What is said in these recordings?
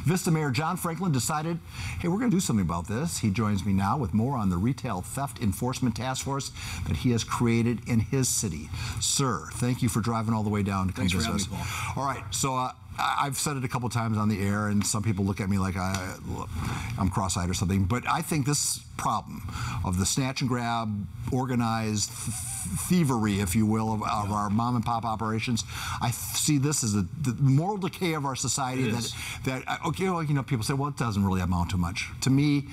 Vista Mayor John Franklin decided, hey, we're going to do something about this. He joins me now with more on the Retail Theft Enforcement Task Force that he has created in his city. Sir, thank you for driving all the way down to come visit us. All right, so I've said it a couple times on the air, and some people look at me like I'm cross-eyed or something, but I think this problem of the snatch and grab, organized thievery, if you will, of our mom and pop operations, I see this as the moral decay of our society. Okay, well, you know, people say, well, it doesn't really amount to much. To me,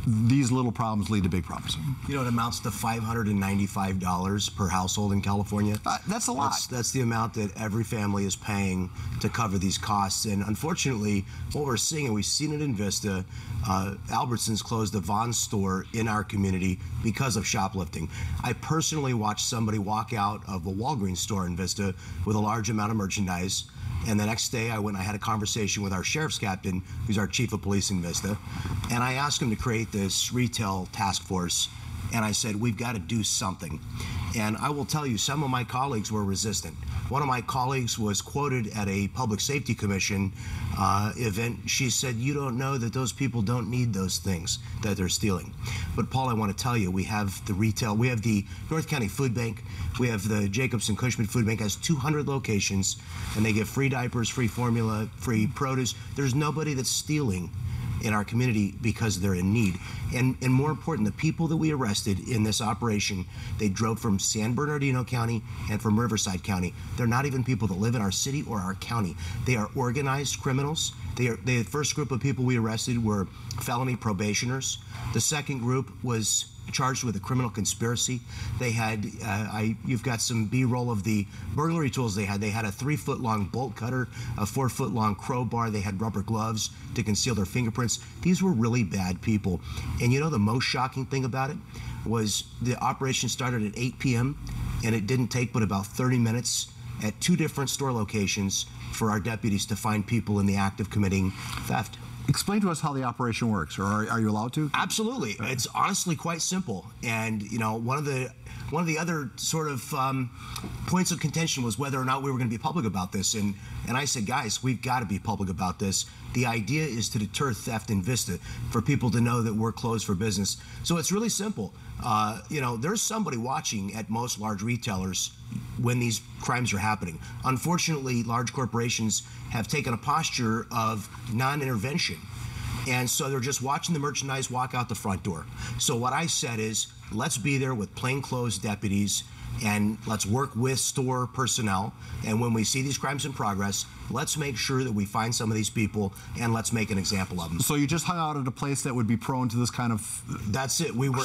these little problems lead to big problems. You know, it amounts to $595 per household in California. That's a lot. That's the amount that every family is paying to cover these costs. And unfortunately, what we're seeing, and we've seen it in Vista, Albertsons closed a Vons store in our community because of shoplifting. I personally watched somebody walk out of a Walgreens store in Vista with a large amount of merchandise. And the next day, I went and I had a conversation with our sheriff's captain, who's our chief of police in Vista, and I asked him to create this retail task force, and I said, we've got to do something. And I will tell you, some of my colleagues were resistant. One of my colleagues was quoted at a Public Safety Commission event. She said, you don't know that those people don't need those things that they're stealing. But Paul, I want to tell you, we have the retail, we have the North County Food Bank, we have the Jacobson Cushman Food Bank, has 200 locations, and they give free diapers, free formula, free produce. There's nobody that's stealing in our community because they're in need. And more important, the people that we arrested in this operation, they drove from San Bernardino County and from Riverside County. They're not even people that live in our city or our county. They are organized criminals. The first group of people we arrested were felony probationers. The second group was charged with a criminal conspiracy. They had, you've got some B-roll of the burglary tools they had. They had a 3-foot-long bolt cutter, a 4-foot-long crowbar. They had rubber gloves to conceal their fingerprints. These were really bad people. And you know the most shocking thing about it was the operation started at 8 p.m. and it didn't take but about 30 minutes at 2 different store locations for our deputies to find people in the act of committing theft. Explain to us how the operation works, or are you allowed to? Absolutely. It's honestly quite simple. And you know, one of the other sort of points of contention was whether or not we were going to be public about this. And I said, guys, we've got to be public about this. The idea is to deter theft in Vista, for people to know that we're closed for business. So it's really simple. You know, there's somebody watching at most large retailers when these crimes are happening. Unfortunately, large corporations have taken a posture of non-intervention. And so they're just watching the merchandise walk out the front door. So what I said is, let's be there with plainclothes deputies, and let's work with store personnel. And when we see these crimes in progress, let's make sure that we find some of these people and let's make an example of them. So you just hung out at a place that would be prone to this kind of... That's it. We were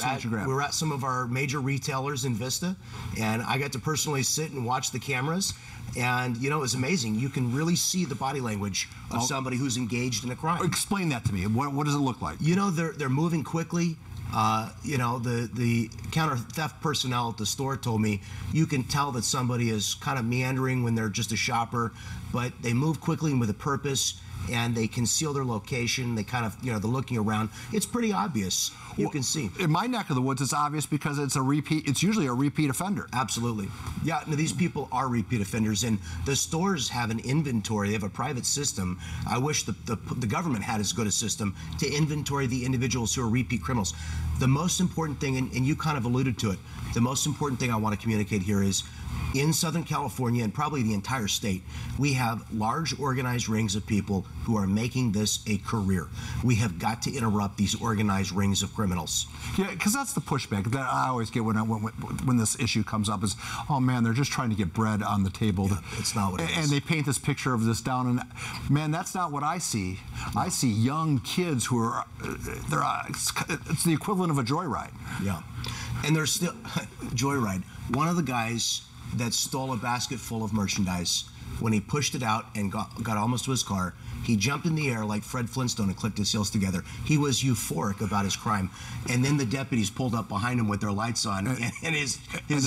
at some of our major retailers in Vista, and I got to personally sit and watch the cameras. And, you know, it was amazing. You can really see the body language of somebody who's engaged in a crime. Explain that to me. What does it look like? You know, they're moving quickly. You know, the counter theft personnel at the store told me you can tell that somebody is kind of meandering when they're just a shopper, but they move quickly and with a purpose, and they conceal their location. They kind of, you know, they're looking around. It's pretty obvious. You can see. In my neck of the woods, it's obvious because it's a repeat. It's usually a repeat offender. Absolutely. Yeah, no, these people are repeat offenders, and the stores have an inventory. They have a private system. I wish the government had as good a system to inventory the individuals who are repeat criminals. The most important thing, and you kind of alluded to it, the most important thing I want to communicate here is, in Southern California and probably the entire state, we have large organized rings of people who are making this a career. We have got to interrupt these organized rings of criminals. Yeah, because that's the pushback that I always get when this issue comes up is, oh man, they're just trying to get bread on the table. Yeah, it's not what it is. And they paint this picture of this down, and man, that's not what I see. No. I see young kids who are, it's the equivalent of a joyride. Yeah, and there's still, joyride. One of the guys that stole a basket full of merchandise, when he pushed it out and got almost to his car, he jumped in the air like Fred Flintstone and clicked his heels together. He was euphoric about his crime. And then the deputies pulled up behind him with their lights on, and his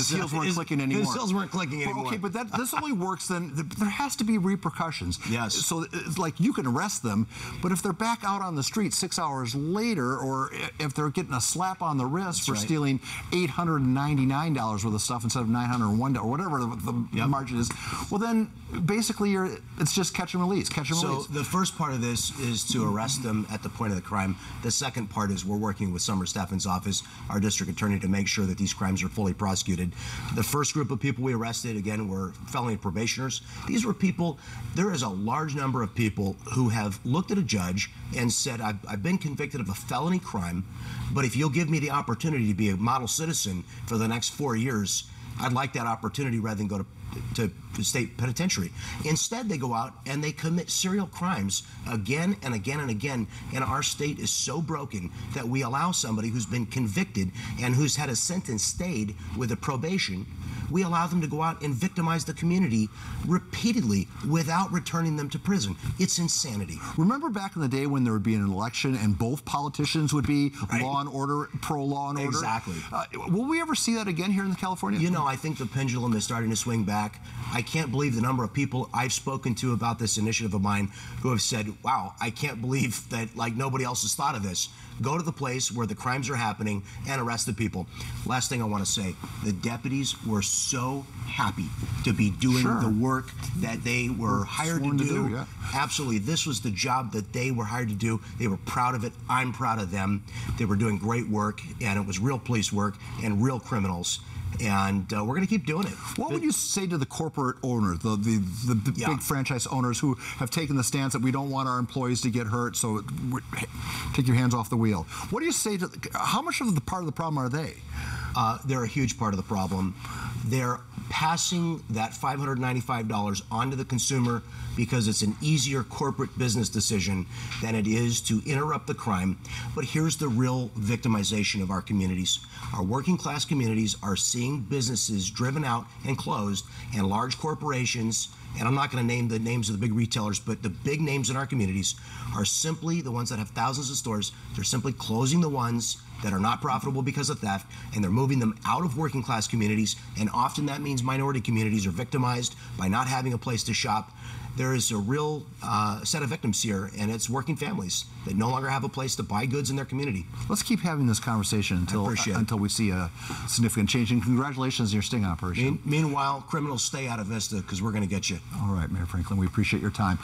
heels weren't clicking anymore. His heels weren't clicking anymore. Okay, but this only works then. There has to be repercussions. Yes. So it's like you can arrest them, but if they're back out on the street 6 hours later, or if they're getting a slap on the wrist for stealing $899 worth of stuff instead of $901 or whatever the margin is, well then basically it's just catch and release, catch and release. So the first part of this is to arrest them at the point of the crime. The second part is we're working with Summer Steffen's office, our district attorney, to make sure that these crimes are fully prosecuted. The first group of people we arrested, again, were felony probationers. These were people, there is a large number of people who have looked at a judge and said, I've been convicted of a felony crime, but if you'll give me the opportunity to be a model citizen for the next 4 years, I'd like that opportunity rather than go to state penitentiary. Instead, they go out and they commit serial crimes again and again and again. And our state is so broken that we allow somebody who's been convicted and who's had a sentence stayed with a probation, we allow them to go out and victimize the community repeatedly without returning them to prison. It's insanity. Remember back in the day when there would be an election and both politicians would be right. Law and order, pro-law and order? Exactly. Will we ever see that again here in California? You know, I think the pendulum is starting to swing back. I can't believe the number of people I've spoken to about this initiative of mine who have said, wow, I can't believe that like nobody else has thought of this. Go to the place where the crimes are happening and arrest the people. Last thing I want to say, the deputies were so happy to be doing Sure. the work that they were hired to do. Yeah. Absolutely. This was the job that they were hired to do. They were proud of it. I'm proud of them. They were doing great work, and it was real police work and real criminals. And we're going to keep doing it. What would you say to the corporate owners, the Yeah. big franchise owners who have taken the stance that we don't want our employees to get hurt, so take your hands off the wheel? What do you say to, how much of the part of the problem are they? They're a huge part of the problem. They're passing that $595 onto the consumer because it's an easier corporate business decision than it is to interrupt the crime. But here's the real victimization of our communities. Our working class communities are seeing businesses driven out and closed, and large corporations, and I'm not going to name the names of the big retailers, but the big names in our communities are simply the ones that have thousands of stores. They're simply closing the ones that are not profitable because of theft, and they're moving them out of working class communities, and often that means minority communities are victimized by not having a place to shop. There is a real set of victims here, and it's working families that no longer have a place to buy goods in their community. Let's keep having this conversation until we see a significant change. And congratulations on your sting operation. Meanwhile, criminals stay out of Vista because we're going to get you. All right, Mayor Franklin, we appreciate your time.